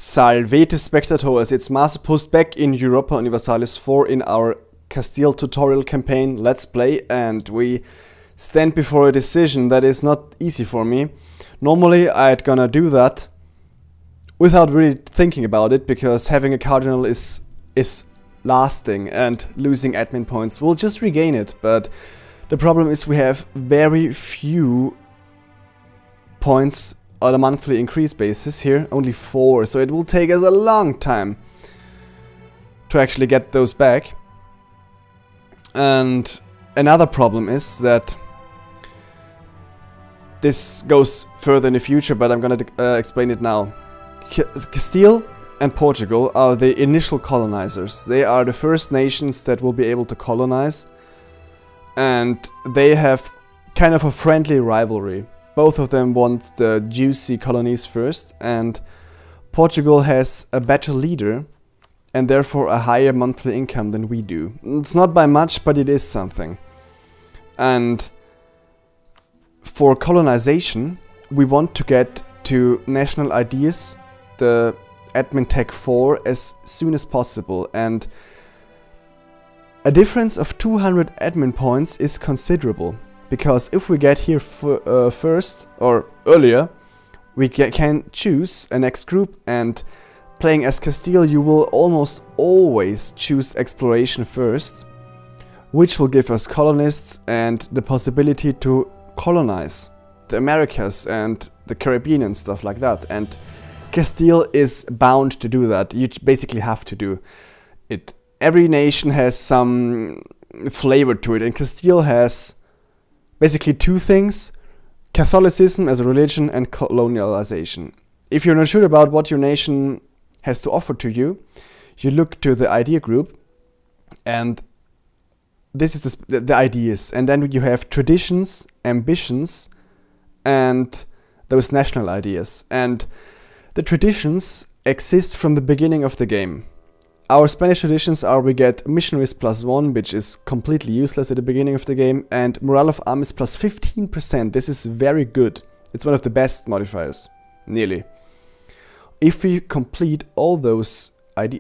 Salvete Spectatores, it's Masopust back in Europa Universalis 4 in our Castile tutorial campaign Let's Play, and we stand before a decision that is not easy for me. Normally I'd gonna do that without really thinking about it, because having a cardinal is lasting and losing admin points will just regain it, but the problem is we have very few points on a monthly increase basis here, only 4, so it will take us a long time to actually get those back. And another problem is that this goes further in the future, but I'm gonna explain it now. Castile and Portugal are the initial colonizers. They are the first nations that will be able to colonize, and they have kind of a friendly rivalry. Both of them want the juicy colonies first, and Portugal has a better leader and therefore a higher monthly income than we do. It's not by much, but it is something. And for colonization, we want to get to national ideas, the admin tech 4, as soon as possible, and a difference of 200 admin points is considerable. Because if we get here first, or earlier, we can choose a next group, and playing as Castile you will almost always choose exploration first, which will give us colonists and the possibility to colonize the Americas and the Caribbean and stuff like that. And Castile is bound to do that. You basically have to do it. Every nation has some flavor to it, and Castile has basically two things: Catholicism as a religion and colonialization. If you're not sure about what your nation has to offer to you, you look to the idea group, and this is the ideas. And then you have traditions, ambitions, and those national ideas. And the traditions exist from the beginning of the game. Our Spanish traditions are: we get missionaries +1, which is completely useless at the beginning of the game, and morale of armies +15%. This is very good. It's one of the best modifiers, nearly. If we complete all those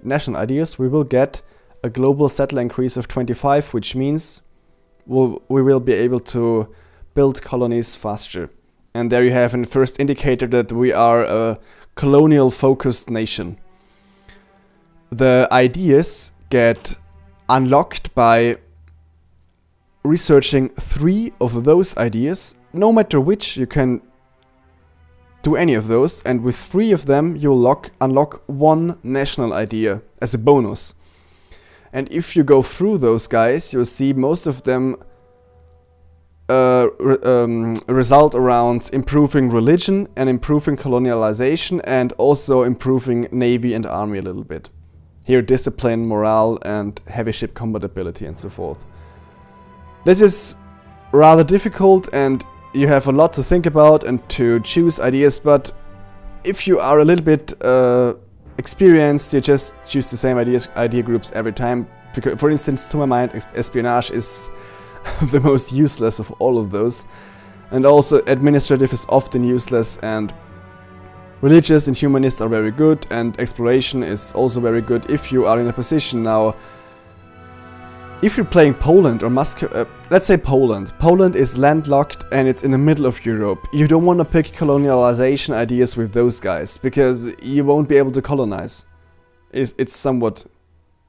national ideas, we will get a global settler increase of 25, which means we will be able to build colonies faster. And there you have a first indicator that we are a colonial-focused nation. The ideas get unlocked by researching 3 of those ideas. No matter which, you can do any of those, and with 3 of them you'll unlock 1 national idea as a bonus. And if you go through those guys, you'll see most of them result around improving religion and improving colonialization, and also improving navy and army a little bit. Here, discipline, morale, and heavy ship combat ability, and so forth. This is rather difficult, and you have a lot to think about and to choose ideas, but if you are a little bit experienced, you just choose the same idea groups every time. Because, for instance, to my mind, espionage is the most useless of all of those. And also administrative is often useless, and religious and humanist are very good, and exploration is also very good if you are in a position now. If you're playing Poland or let's say Poland. Poland is landlocked and it's in the middle of Europe. You don't want to pick colonialization ideas with those guys, because you won't be able to colonize. It's somewhat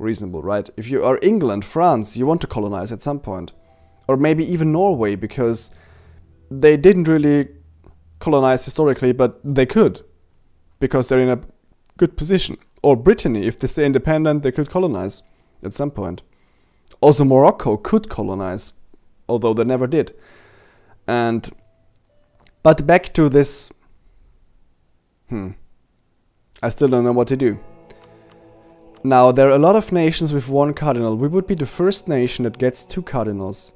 reasonable, right? If you are England, France, you want to colonize at some point. Or maybe even Norway, because they didn't really colonize historically, but they could, because they're in a good position. Or Brittany, if they stay independent, they could colonize at some point. Also Morocco could colonize, although they never did. But back to this, I still don't know what to do. Now, there are a lot of nations with 1 cardinal. We would be the first nation that gets 2 cardinals.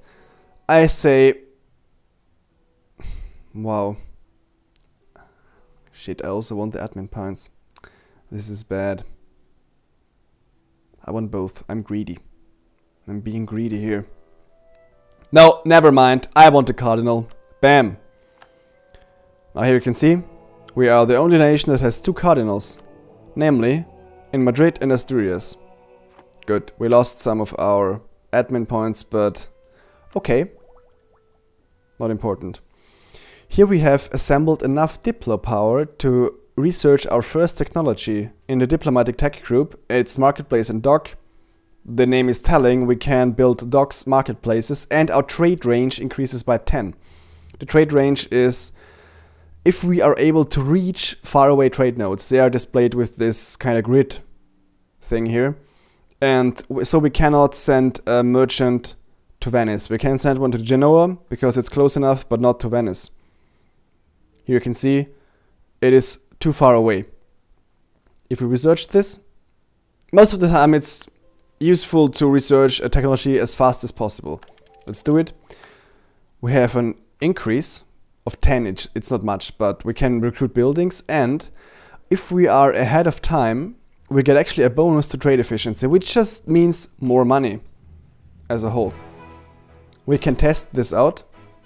I say, wow. Shit, I also want the admin points. This is bad. I want both. I'm greedy. I'm being greedy here. No, never mind. I want the cardinal. Bam. Now here you can see, we are the only nation that has 2 cardinals. namely in Madrid and Asturias. Good, we lost some of our admin points, but okay, not important. Here we have assembled enough Diplo power to research our first technology in the diplomatic tech group. It's marketplace and dock. The name is telling, we can build docks, marketplaces, and our trade range increases by 10. The trade range is if we are able to reach faraway trade nodes. They are displayed with this kind of grid thing here. And so we cannot send a merchant to Venice. We can send one to Genoa because it's close enough, but not to Venice. Here you can see it is too far away. If we research this, most of the time it's useful to research a technology as fast as possible. Let's do it. We have an increase of 10, it's not much, but we can recruit buildings, and if we are ahead of time, we get actually a bonus to trade efficiency, which just means more money as a whole. We can test this out,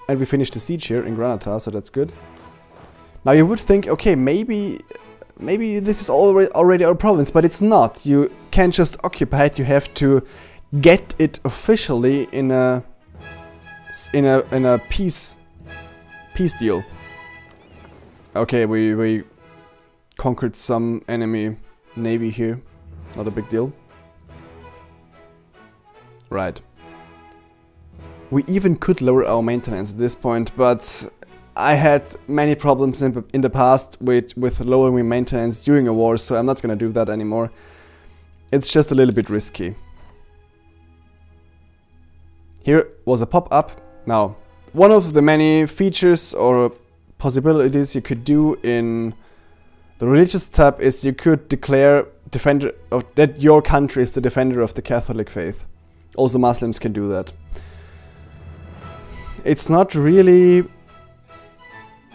and we finish the siege here in Granada, so that's good. Now you would think, okay, maybe this is already our province, but it's not. You can't just occupy it. You have to get it officially in a peace deal. Okay, we conquered some enemy navy here. Not a big deal. Right. We even could lower our maintenance at this point, but I had many problems in the past with lowering maintenance during a war, so I'm not gonna do that anymore. It's just a little bit risky. Here was a pop-up. Now, one of the many features or possibilities you could do in the religious tab is you could declare that your country is the defender of the Catholic faith. Also Muslims can do that. It's not really...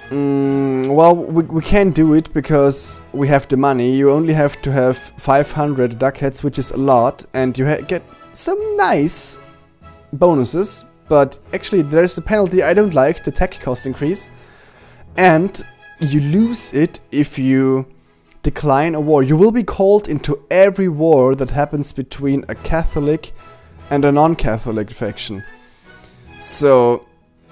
well, we can do it because we have the money. You only have to have 500 ducats, which is a lot, and you get some nice bonuses. But actually there's a penalty I don't like, the tech cost increase. And you lose it if you decline a war. You will be called into every war that happens between a Catholic and a non-Catholic faction. So...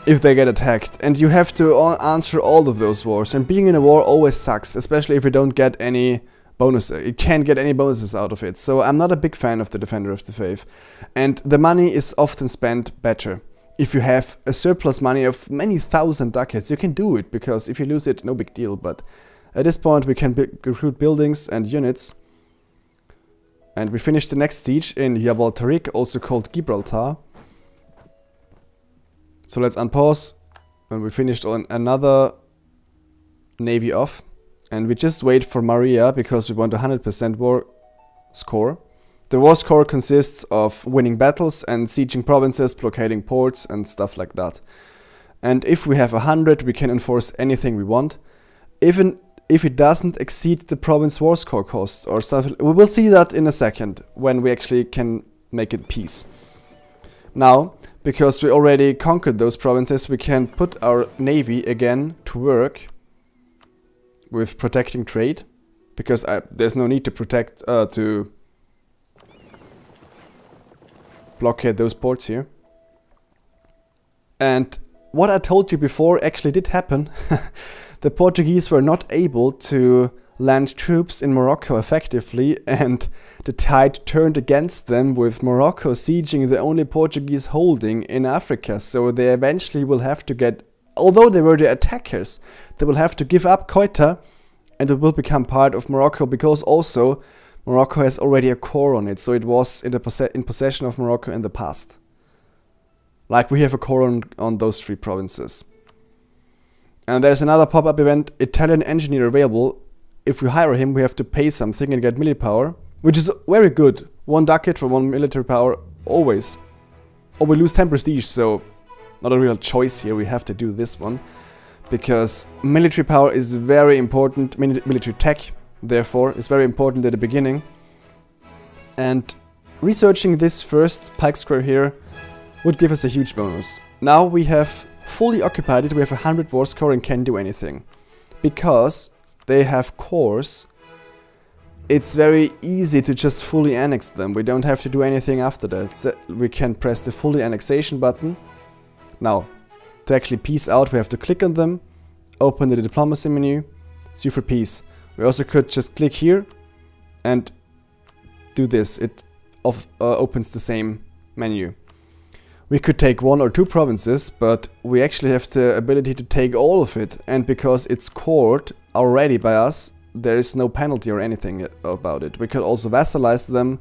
if they get attacked, and you have to answer all of those wars, and being in a war always sucks, especially if you don't get any bonuses. You can't get any bonuses out of it, so I'm not a big fan of the Defender of the Faith. And the money is often spent better. If you have a surplus money of many thousand ducats, you can do it, because if you lose it, no big deal, but at this point we can recruit buildings and units. And we finish the next siege in Gibraltar, also called Gibraltar. So let's unpause, and we finished on another navy off, and we just wait for Maria because we want a 100% war score. The war score consists of winning battles and sieging provinces, blockading ports and stuff like that. And if we have 100, we can enforce anything we want, even if it doesn't exceed the province war score cost or stuff. We will see that in a second when we actually can make it peace. Now, because we already conquered those provinces, we can put our navy again to work with protecting trade, because there's no need to to blockade those ports here. And what I told you before actually did happen. The Portuguese were not able to land troops in Morocco effectively, and the tide turned against them, with Morocco sieging the only Portuguese holding in Africa. So they eventually will have to get, although they were the attackers, they will have to give up Ceuta, and it will become part of Morocco, because also Morocco has already a core on it, so it was in possession of Morocco in the past. Like we have a core on those three provinces. And there's another pop-up event, Italian engineer available. If we hire him, we have to pay something and get military power, which is very good. 1 ducat for 1 military power, always. Or we lose 10 prestige, so not a real choice here, we have to do this one. Because military power is very important, military tech, therefore, is very important at the beginning. And researching this first pike square here would give us a huge bonus. Now we have fully occupied it, we have 100 war score and can do anything. Because they have cores it's very easy to just fully annex them. We don't have to do anything after that. So we can press the fully annexation button. Now, to actually peace out, we have to click on them, open the diplomacy menu, sue for peace. We also could just click here and do this. It opens the same menu. We could take 1 or 2 provinces, but we actually have the ability to take all of it. And because it's cored already by us, there is no penalty or anything about it. We could also vassalize them,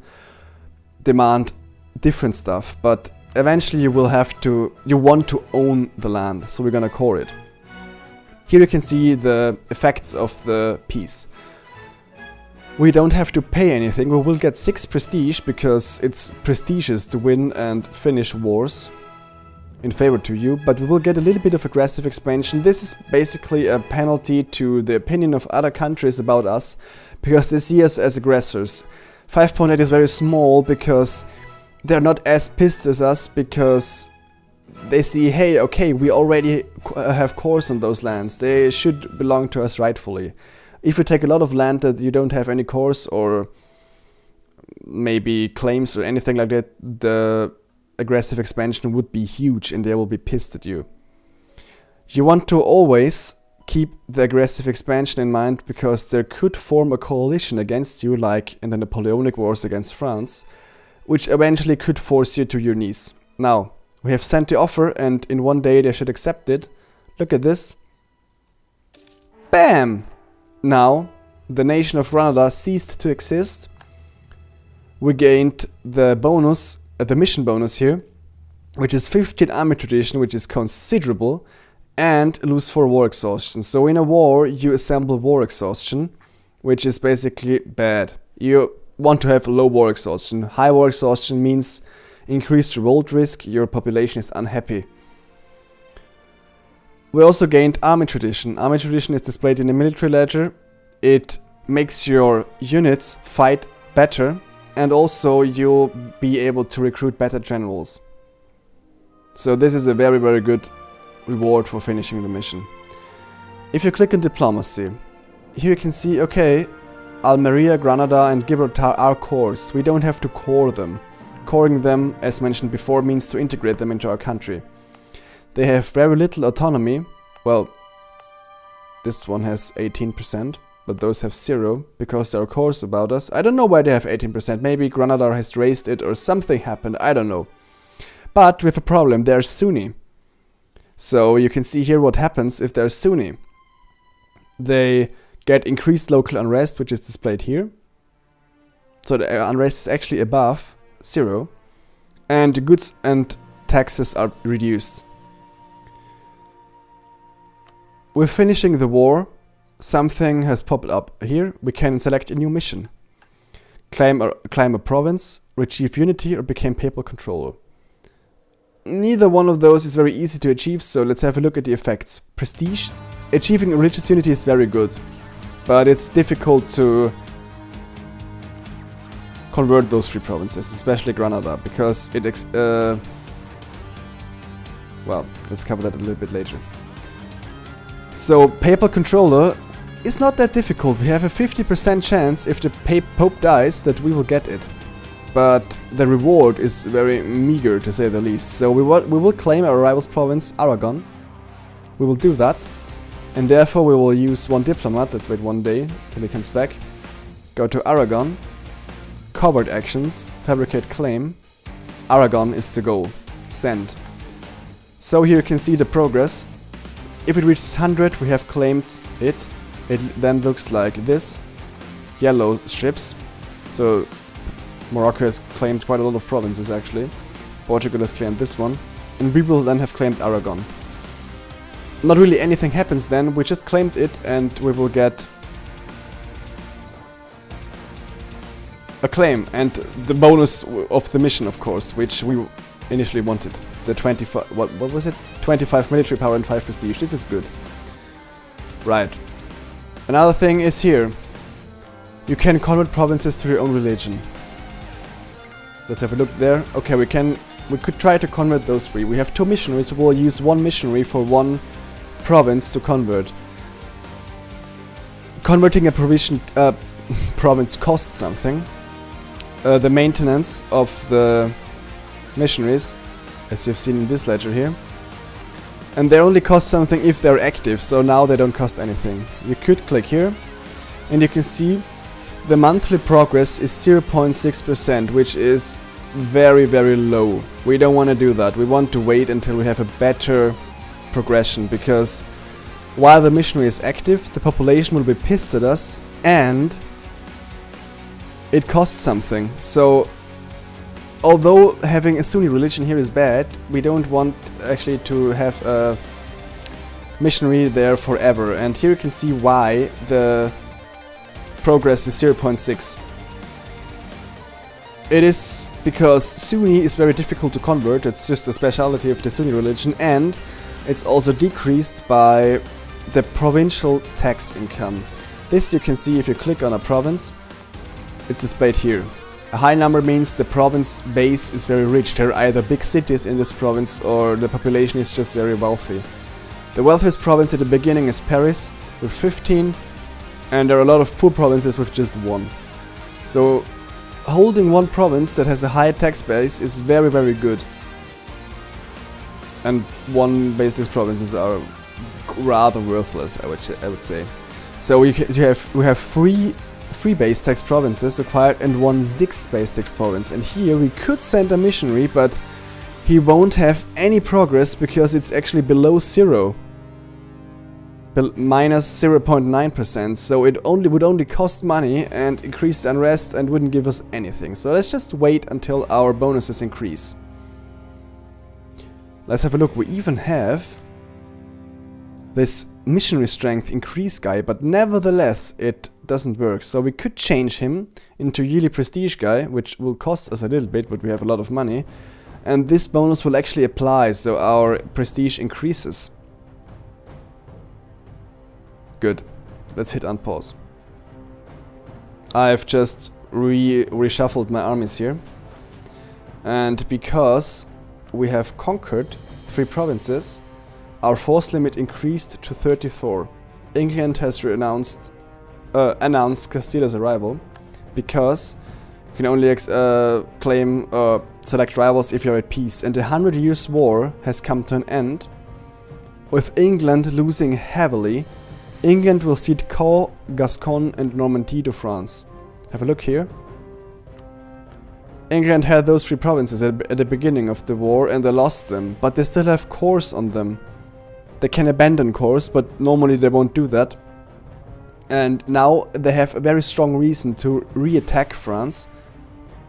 demand different stuff, but eventually you want to own the land, so we're gonna core it. Here you can see the effects of the peace. We don't have to pay anything. We will get 6 prestige because it's prestigious to win and finish wars in favor to you, but we will get a little bit of aggressive expansion. This is basically a penalty to the opinion of other countries about us because they see us as aggressors. 5.8 is very small because they're not as pissed as us because they see, hey, okay, we already have cores on those lands. They should belong to us rightfully. If you take a lot of land that you don't have any cores or maybe claims or anything like that, the aggressive expansion would be huge and they will be pissed at you. You want to always keep the aggressive expansion in mind because there could form a coalition against you, like in the Napoleonic Wars against France, which eventually could force you to your knees. Now, we have sent the offer and in one day they should accept it. Look at this. Bam! Now, the nation of Granada ceased to exist. We gained the bonus, the mission bonus here, which is 15 army tradition, which is considerable, and lose 4 war exhaustion. So in a war, you assemble war exhaustion, which is basically bad. You want to have low war exhaustion. High war exhaustion means increased revolt risk, your population is unhappy. We also gained army tradition. Army tradition is displayed in the military ledger. It makes your units fight better and also you'll be able to recruit better generals. So this is a very, very good reward for finishing the mission. If you click on diplomacy, here you can see, okay, Almeria, Granada and Gibraltar are cores. We don't have to core them. Coring them, as mentioned before, means to integrate them into our country. They have very little autonomy. Well, this one has 18%, but those have 0 because there are cores about us. I don't know why they have 18%. Maybe Granada has raised it or something happened. I don't know. But we have a problem. They're Sunni. So you can see here what happens if they're Sunni. They get increased local unrest, which is displayed here. So the unrest is actually above 0. And goods and taxes are reduced. With finishing the war, something has popped up here. We can select a new mission. Claim a province, achieve unity, or become papal controller. Neither one of those is very easy to achieve, so let's have a look at the effects. Prestige. Achieving religious unity is very good, but it's difficult to convert those 3 provinces, especially Granada, because it well, let's cover that a little bit later. So, papal controller is not that difficult. We have a 50% chance if the Pope dies that we will get it. But the reward is very meager, to say the least. So we will claim our rival's province, Aragon. We will do that. And therefore we will use 1 diplomat. Let's wait 1 day till he comes back. Go to Aragon. Covert actions. Fabricate claim. Aragon is to go. Send. So here you can see the progress. If it reaches 100, we have claimed it. It then looks like this. Yellow strips. So Morocco has claimed quite a lot of provinces actually. Portugal has claimed this one. And we will then have claimed Aragon. Not really anything happens then, we just claimed it and we will get a claim and the bonus of the mission, of course, which we initially wanted. The 25, what was it? 25 military power and 5 prestige. This is good. Right. Another thing is here. You can convert provinces to your own religion. Let's have a look there. Okay, we could try to convert those 3. We have 2 missionaries. We will use 1 missionary for 1 province to convert. Converting a province costs something. The maintenance of the missionaries, as you've seen in this ledger here. And they only cost something if they're active, so now they don't cost anything. You could click here, and you can see the monthly progress is 0.6%, which is very, very low. We don't want to do that. We want to wait until we have a better progression, because while the missionary is active, the population will be pissed at us, and it costs something. So although having a Sunni religion here is bad, we don't want actually to have a missionary there forever. And here you can see why the progress is 0.6. It is because Sunni is very difficult to convert. It's just a specialty of the Sunni religion, and it's also decreased by the provincial tax income. This you can see if you click on a province. It's displayed here. A high number means the province base is very rich. There are either big cities in this province or the population is just very wealthy. The wealthiest province at the beginning is Paris with 15, and there are a lot of poor provinces with just 1. So holding one province that has a high tax base is very, very good. And one baseless provinces are rather worthless, I would say. So we have three base tax provinces acquired and 1 6 base tax province. And here we could send a missionary, but he won't have any progress because it's actually below 0. Minus 0.9%, so it would only cost money and increase unrest and wouldn't give us anything. So let's just wait until our bonuses increase. Let's have a look. We even have this missionary strength increase guy, but nevertheless it doesn't work. So we could change him into yearly prestige guy, which will cost us a little bit, but we have a lot of money. And this bonus will actually apply, so our prestige increases. Good. Let's hit unpause. I've just reshuffled my armies here. And because we have conquered 3 provinces, our force limit increased to 34. England has announced Castilla's arrival, because you can only claim select rivals if you're at peace. And the 100 Years' War has come to an end, with England losing heavily. England will cede Caen, Gascony and Normandy to France. Have a look here. England had those 3 provinces at the beginning of the war and they lost them, but they still have cores on them. They can abandon cores, but normally they won't do that. And now they have a very strong reason to re-attack France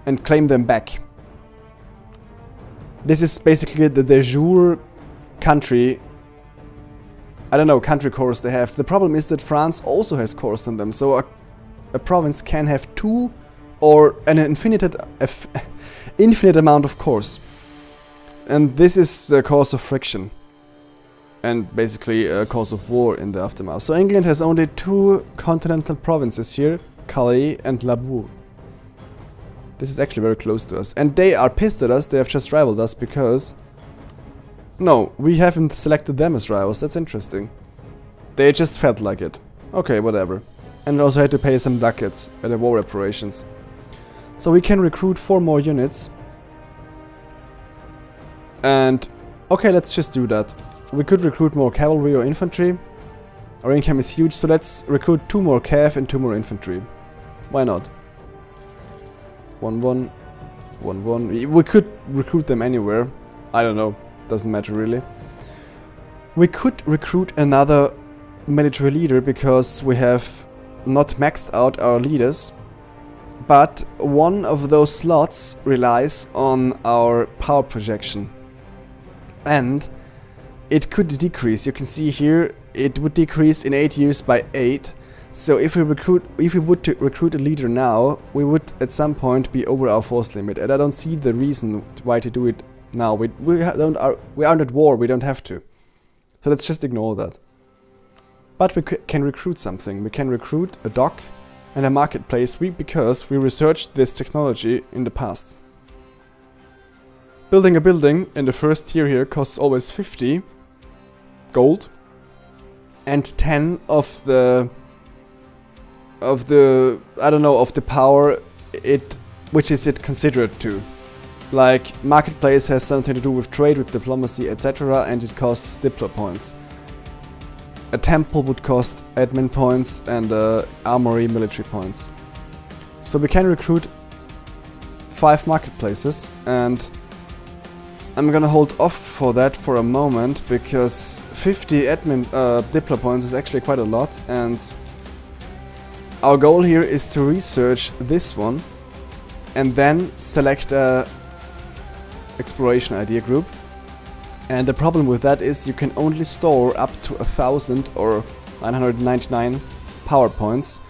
and claim them back. This is basically the de jure country, I don't know, country cores they have. The problem is that France also has cores on them, so a province can have 2 or an infinite amount of cores. And this is the cause of friction. And basically a cause of war in the aftermath. So England has only 2 continental provinces here, Calais and Labour. This is actually very close to us. And they are pissed at us, they have just rivaled us because... No, we haven't selected them as rivals, that's interesting. They just felt like it. Okay, whatever. And also had to pay some ducats at the war reparations. So we can recruit 4 more units. And... okay, let's just do that. We could recruit more cavalry or infantry. Our income is huge, so let's recruit 2 more cav and 2 more infantry. Why not? 1-1, 1-1. We could recruit them anywhere. I don't know. Doesn't matter really. We could recruit another military leader because we have not maxed out our leaders. But one of those slots relies on our power projection. And it could decrease. You can see here it would decrease in 8 years by 8. So if we would recruit a leader now, we would at some point be over our force limit, and I don't see the reason why to do it now. We aren't at war. We don't have to. So let's just ignore that. But we can recruit something. We can recruit a dock and a marketplace because we researched this technology in the past. Building a building in the first tier here costs always 50 gold and 10 of the of the, I don't know, of the power which is it considered to. Like, marketplace has something to do with trade, with diplomacy, etc., and it costs diplo points. A temple would cost admin points and armory military points. So we can recruit 5 marketplaces, and I'm gonna hold off for that for a moment because 50 admin diplo points is actually quite a lot, and our goal here is to research this one and then select a exploration idea group. And the problem with that is you can only store up to 1000 or 999 power points.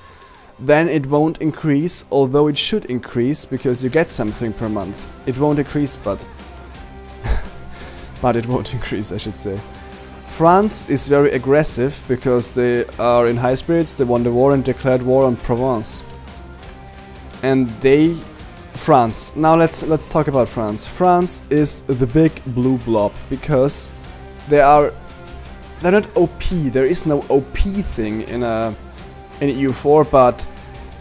Then it won't increase, although it should increase because you get something per month. It won't increase, but it won't increase, I should say. France is very aggressive because they are in high spirits. They won the war and declared war on Provence. And France. Now let's talk about France. France is the big blue blob because they're not OP. There is no OP thing in EU4, but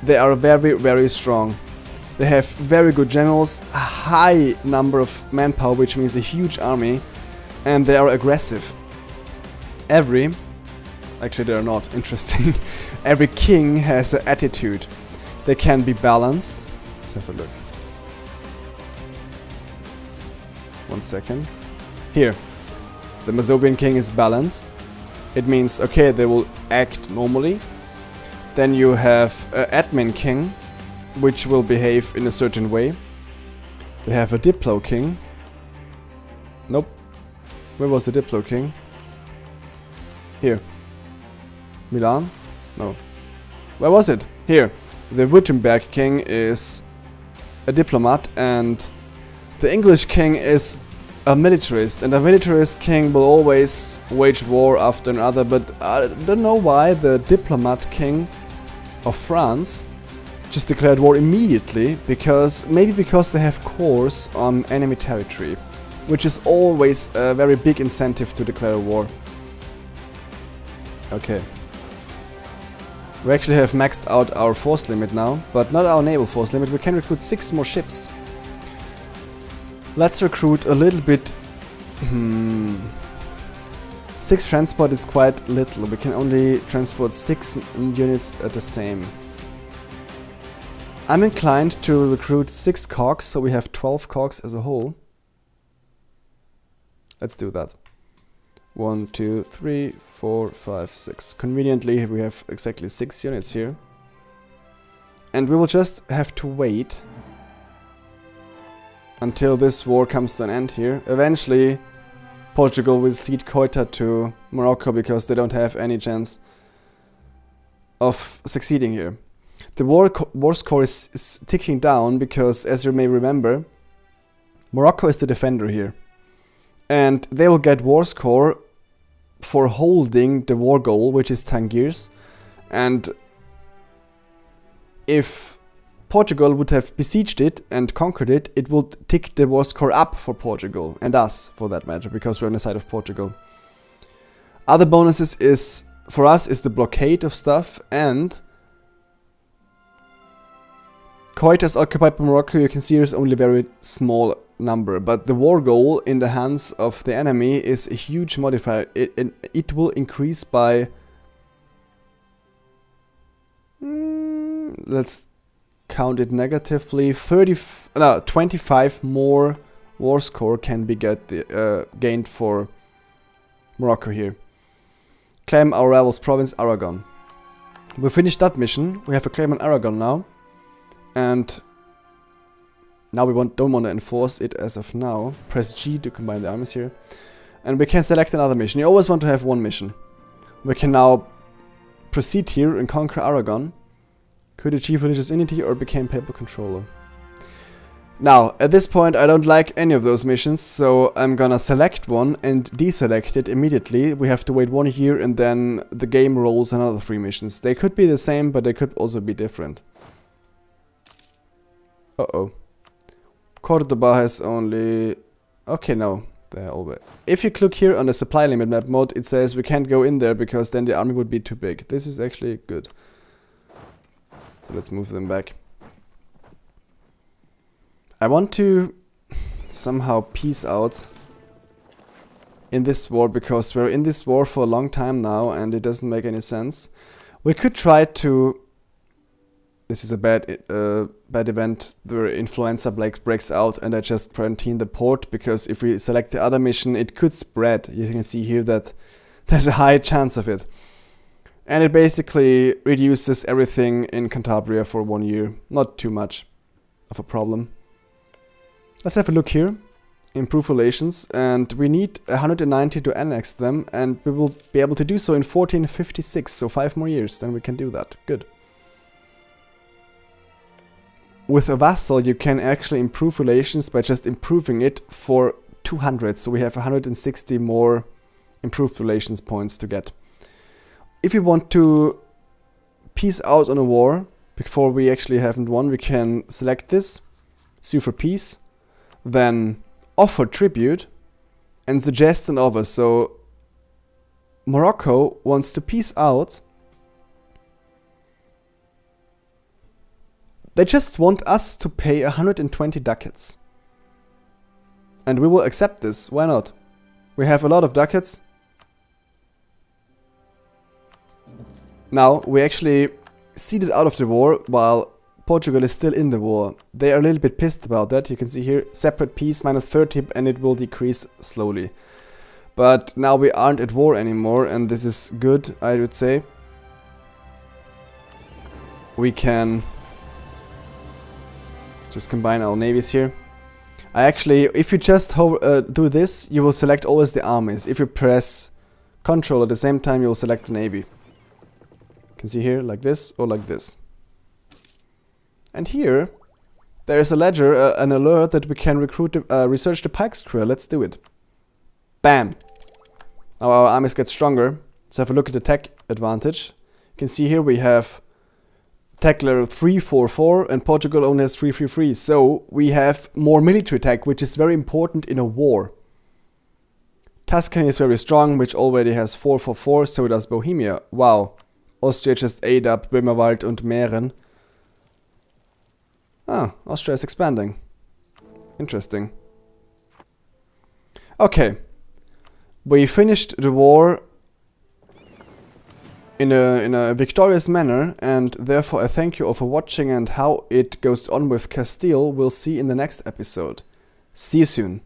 they are very, very strong. They have very good generals, a high number of manpower, which means a huge army, and they are aggressive. Actually they are not, interesting. Every king has an attitude. They can be balanced. Let's have a look. 1 second. Here, the Masovian king is balanced. It means, okay, they will act normally. Then you have an admin king, which will behave in a certain way. They have a diplo king. Nope. Where was the diplo king? Here. Milan? No. Where was it? Here. The Württemberg king is a diplomat, and the English king is a militarist, and a militarist king will always wage war after another, but I don't know why the diplomat king of France just declared war immediately, maybe because they have cores on enemy territory, which is always a very big incentive to declare war. Okay. We actually have maxed out our force limit now, but not our naval force limit. We can recruit 6 more ships. Let's recruit a little bit. 6 transport is quite little. We can only transport 6 units at the same. I'm inclined to recruit 6 cogs, so we have 12 cogs as a whole. Let's do that. 1, 2, 3, 4, 5, 6. Conveniently, we have exactly 6 units here. And we will just have to wait until this war comes to an end here. Eventually, Portugal will cede Ceuta to Morocco because they don't have any chance of succeeding here. The war score is ticking down because, as you may remember, Morocco is the defender here. And they will get war score for holding the war goal, which is Tangiers. And if Portugal would have besieged it and conquered it, it would tick the war score up for Portugal, and us for that matter, because we're on the side of Portugal. Other bonuses is, for us, is the blockade of stuff, and Ceuta is occupied by Morocco. You can see there's only a very small number, but the war goal in the hands of the enemy is a huge modifier. It will increase by let's count it negatively. 25 more war score can be gained for Morocco here. Claim our rival's province, Aragon. We finished that mission. We have a claim on Aragon now, and now we don't want to enforce it as of now. Press G to combine the armies here. And we can select another mission. You always want to have one mission. We can now proceed here and conquer Aragon. Could achieve religious unity or became papal controller. Now, at this point I don't like any of those missions, so I'm gonna select one and deselect it immediately. We have to wait 1 year and then the game rolls another 3 missions. They could be the same, but they could also be different. Uh-oh. Cordoba has only... Okay, no. They're all... If you click here on the supply limit map mode, it says we can't go in there because then the army would be too big. This is actually good. Let's move them back. I want to somehow peace out in this war, because we're in this war for a long time now and it doesn't make any sense. We could try to... This is a bad event where influenza breaks out and I just quarantine the port, because if we select the other mission it could spread. You can see here that there's a high chance of it. And it basically reduces everything in Cantabria for 1 year. Not too much of a problem. Let's have a look here. Improve relations, and we need 190 to annex them, and we will be able to do so in 1456, so 5 more years, then we can do that. Good. With a vassal you can actually improve relations by just improving it for 200, so we have 160 more improved relations points to get. If we want to peace out on a war before we actually haven't won, we can select this, sue for peace, then offer tribute and suggest an offer. So Morocco wants to peace out. They just want us to pay 120 ducats. And we will accept this. Why not? We have a lot of ducats. Now we actually ceded out of the war while Portugal is still in the war. They are a little bit pissed about that. You can see here, separate peace, minus 30, and it will decrease slowly. But now we aren't at war anymore, and this is good, I would say. We can just combine our navies here. If you just do this, you will select always the armies. If you press Control at the same time, you will select the navy. You can see here, like this or like this. And here, there is a ledger, an alert that we can research the Pike's Crew. Let's do it. Bam! Now our armies get stronger. Let's have a look at the tech advantage. You can see here we have tech level 344 and Portugal only has 333. So we have more military tech, which is very important in a war. Tuscany is very strong, which already has 444, so does Bohemia. Wow. Austria just ate up Böhmerwald and Mähren. Ah, Austria is expanding. Interesting. Okay. We finished the war in a victorious manner, and therefore I thank you all for watching, and how it goes on with Castile we'll see in the next episode. See you soon.